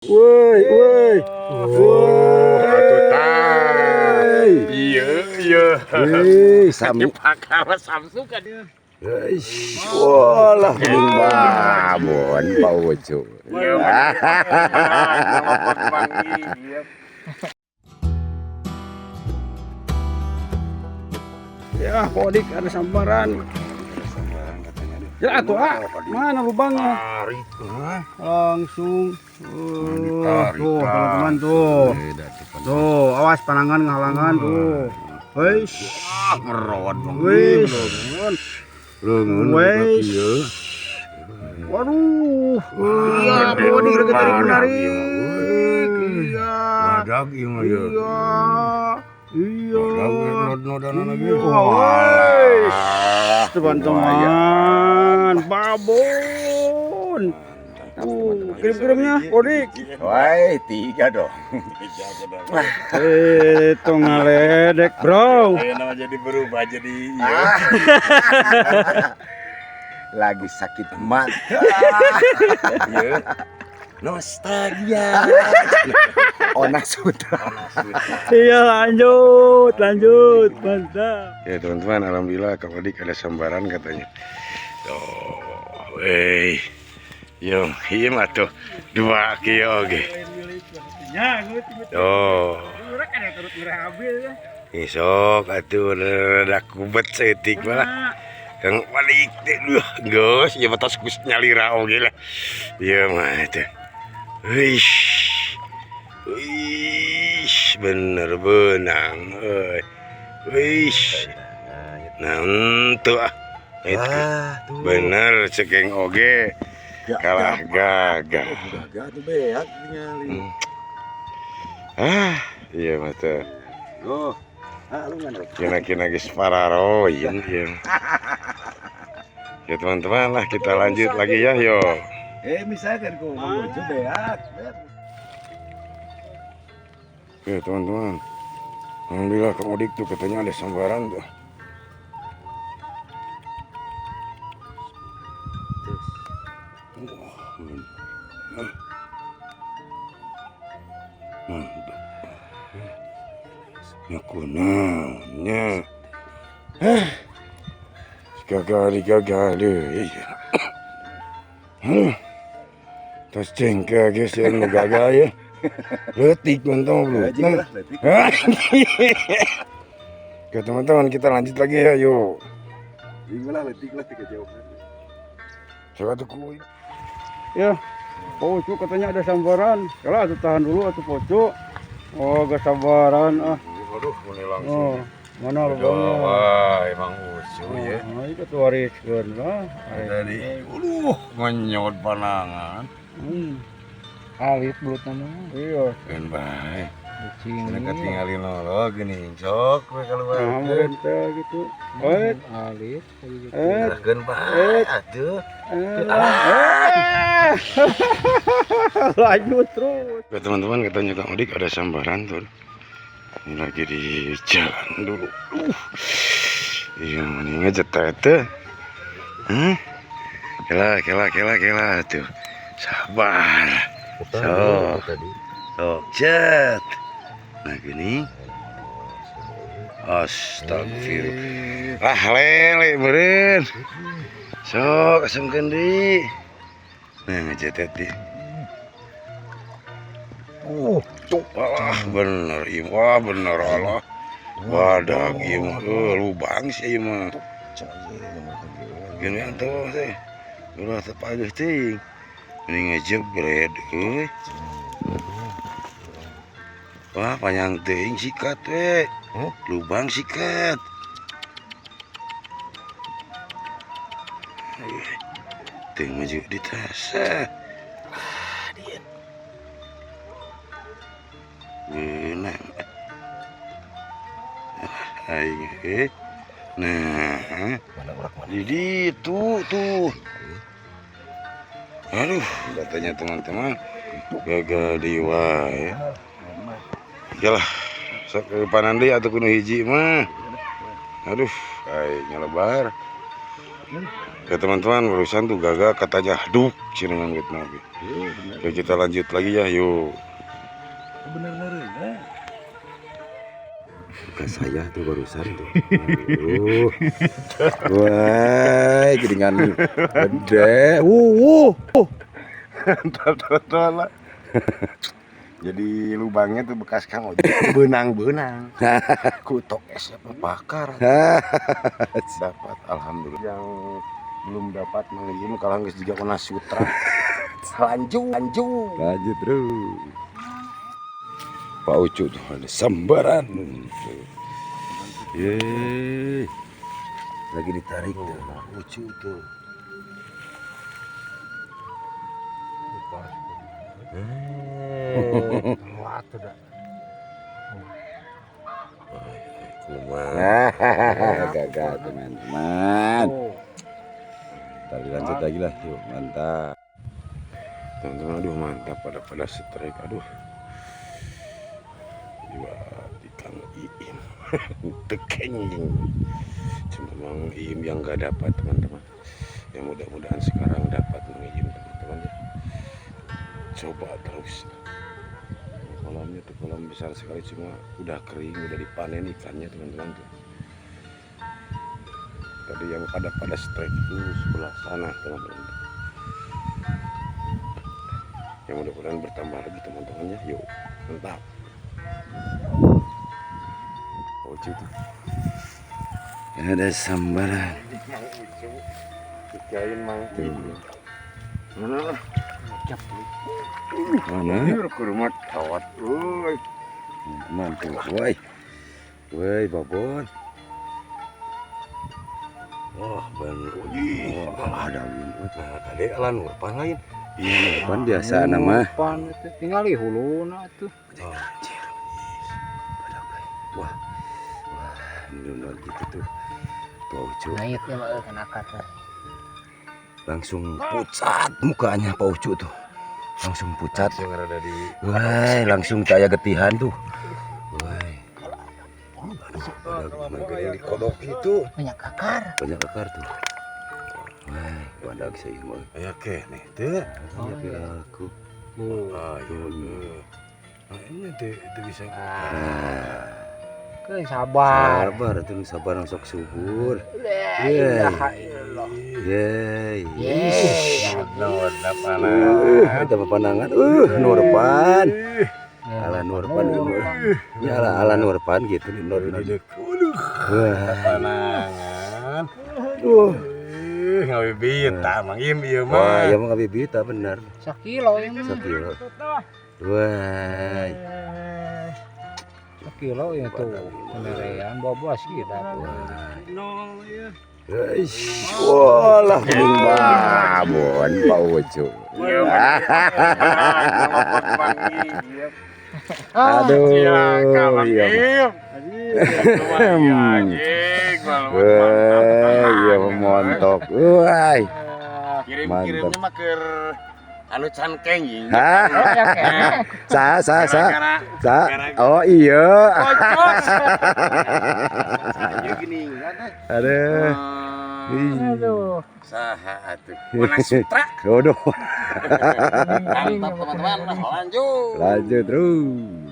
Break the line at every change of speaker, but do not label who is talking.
Woi, woi.
Atuh tah. Iya.
Wih, sami.
Pakar Samsu kan.
Eish, walah bening babon Pak Ucu.
Iya. Nama Panggi.
Ya, Podik ada sambaran. Ya, atuh mana lubangnya?
Tarik.
Langsung.
Ditarik,
Tuh,
Kang.
teman-teman tuh. Tuh, awas panangan ngalangan tuh. Weish.
Merawat dong.
Weish.
Leungeun
Weish.
kieu.
Waduh. Iya,
Gede
Podik lagi tarik
banget,
menarik.
iya.
Iya.
Badak ieu mah ya.
Iya. Iya.
Badak nod-nodan lagi.
Weish. Teman-teman, babon. Kirim-kirimnya, Podik.
Woi, 3 dong.
Itu ngaledek, bro.
Nama jadi berubah jadi
Lagi sakit mata. Nostalgia. Ona sudah.
Iya, lanjut, mantap.
Ya teman-teman, alhamdulillah Kak Wadik ada sambaran katanya. Oh, yo, iya mah tuh 2 kilo oke. Oh, isok atuh rada kubet setik malah. Kang Wadik teh geus ieu mah tos kus nyalira oge lah. Ieu mah teh. Wish, bener benang, wish. Nah, tuh bener cekeng oge kalah gagah.
Gagah tuh beak ningali.
Iya mata.
Oh, lu ngan
Kina-kina geus pararoyin ya. Ya teman-teman lah kita lanjut lagi ya yo.
misalkan kok lucu beak.
Oke teman-teman, alhamdulillah Kak Wadik tuh katanya ada sambaran tuh. Mantap. Ya kunanya. Gagal deh. Tas cengkeh guys yang gagal ya. Letik mantap lu. Oke teman-teman kita lanjut lagi ya yuk.
Tinggal letik kejauhan.
Coba tuh kuy.
Ya, Pocu katanya ada sambaran. Kalau atuh tahan dulu atuh Pocu. Oh, gak sabaran ah.
Aduh, mulai langsung.
Oh, mana lubangnya?
Wah, emang usul ya.
Nah, itu tuh wariskeun lah.
Tadi, menyot panangan.
Alit belut nama. Iya.
Kan baik.
Kucing.
Mereka tinggalin lo gini, cok we keluar.
Nah, merentah gitu. Alit.
Kan baik, aduh.
Lanjut terus.
Oke teman-teman katanya Kang Wadik ada sambaran tuh. Ini lagi di jalan dulu. Iya, ini ngejetet tuh. Kela tuh. Sabar. Sok cet. Nah gini. Astagfirullah. Lele meureun. Sok asengkeun deui. Nah ngejetet deh. Tuh bener ieu wah bener Allah. Wadah ieu mah lubang sih ieu mah. Gini tuh teh. Ulah teu pageuh teuing. Ini ngejebret euy. Wah panjang teuing sikat we. Lubang sikat. Teuing maju di tasa. Benang. Aing nah. Jadi tuh. Aduh, katanya teman-teman gagal diwa ya. Yalah, sok ke panan deui atuh kudu hiji mah. Aduh, aing nyelebar. Oke teman-teman, barusan tuh Gaga katanya duk dengan gitu nabi. Oke kita lanjut lagi ya, yuk.
Bener-bener.
Bukan saya tuh barusan tuh. Aduh. Wah, geringan gede.
Total. Jadi lubangnya tuh bekas Kang Ojek benang-benang. Kutok es apa bakar. Dapat alhamdulillah. Yang belum dapat mengirim kalau geus juga kena sutra. Lanjut.
Lanjut terus. Pak Ucu tuh ada sambaran. Yeay. Lagi ditarik tuh Pak Ucu tuh. Gagal teman-teman. Kita lanjut lagi lah, yuk mantap.
Teman-teman, aduh mantap pada strike, aduh. Jiwa di Kang Iim. Tekenging. Cuma Mang Iim yang gak dapat teman-teman. Ya mudah-mudahan sekarang dapat Mang Iim teman-teman ya. Coba terus. Kolamnya tuh kolam besar sekali, cuma udah kering, udah dipanen ikannya teman-teman tuh. Tadi yang pada strike itu sebelah sana teman-teman. Ya mudah-mudahan bertambah lagi teman-temannya. Yuk mantap. Oh itu
Ada sambaran.
Dikain Mang Iim. Mana?
Mana?
Kurmat kawat.
Mantap, woi. Woi, babon.
Wah, bener.
Wah, ada ini.
Nah, tadi alan urpan lain.
Iya, kan biasa nama.
Pan itu tinggal di huluna tuh.
Wah, bener gitu tuh. Pak Ucu
Naiknya mah kena kata.
langsung pucat mukanya Pak Ucu tuh. Langsung pucat.
Langsung ada di.
Woi, langsung kayak getihan tuh. Woi.
Ada yang dikodok itu.
Banyak akar.
Banyak akar tuh. Woi, badak saya mah.
Ya ke nih, teh.
Iya kira aku.
Ah, iya. Nah, ini teh bisa.
Ke sabar.
Sabar tuh sabar sok subur.
La ilaha illallah.
Yeay.
Ada panah.
Kita pandangan. Nurpan. Ala Nurpan ini. Ya ala Nurpan gitu nih Nurpan. Wah,
Panangan. Ngabibit tak Mang Iim ieu
wah,
mah.
ya mah bibita bener.
Sakilo yang
Sakilo. Wah.
sakilo yang tuh. Penerean bobos gitu.
Guys, walah kuning babon Pak Ucu. Aduh, iya. Iya montok. Wah.
Kirim-kirimnya mah ke anu can kenging.
Hah? Sa. Oh iya.
Ayo gini,
Aduh.
Aduh.
Saha atuh. Menang sutra.
Waduh.
Mantap teman-teman, lanjut.
Lanjut terus.